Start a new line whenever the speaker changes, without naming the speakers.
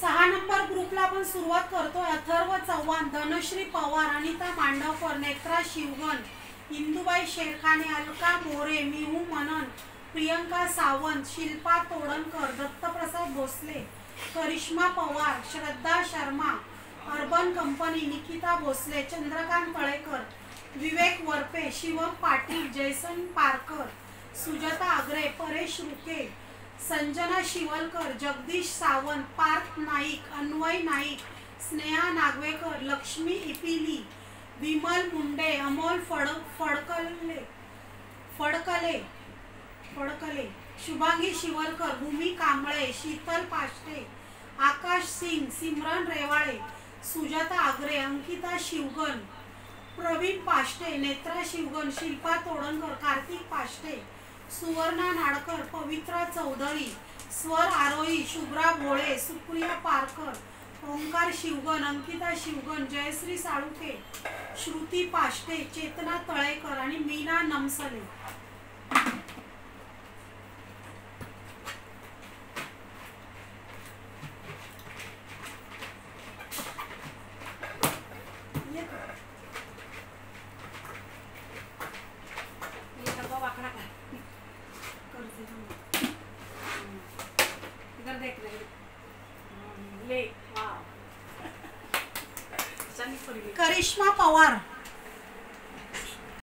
6 number ग्रुपला आपण सुरुवात करतोय। अथर्व चव्हाण, धनश्री पवार, अनिता मांडवकर, नेत्रा शिवगण, इंदुबाई शेरखाने, अलका मोरे, मिहू मनन, प्रियंका सावंत, शिल्पा तोडणकर, दत्तप्रसाद भोसले, करिश्मा पवार, श्रद्धा शर्मा, अर्बन कंपनी, निकिता भोसले, चंद्रकांत तळेकर, विवेक वरपे, शिवम पाटील, जयसन पारकर, सुजाता आगरे, परेश रुके, संजना शिवलकर, जगदीश सावंत, पार्थ नाईक, अन्वय नाईक, स्नेहा नागवेकर, लक्ष्मी इपिली, विमल मुंडे, अमोल फडकले, शुभांगी शिवलकर, भूमी कांबळे, शीतल पाष्टे, आकाश सिंग, सिमरन रेवाळे, सुजाता आगरे, अंकिता शिवगण, प्रवीण पाष्टे, नेत्रा शिवगण, शिल्पा तोडणकर, कार्तिक पाष्टे, सुवर्णा नाडकर, पवित्रा चौधरी, स्वर आरोही, शुभ्रा भोळे, सुप्रिया पारकर, ओंकार शिवगण, अंकिता शिवगण, जयश्री साळुके, श्रुती पाष्टे, चेतना तळेकर आणि मीना नमसले। करिश्मा पवार,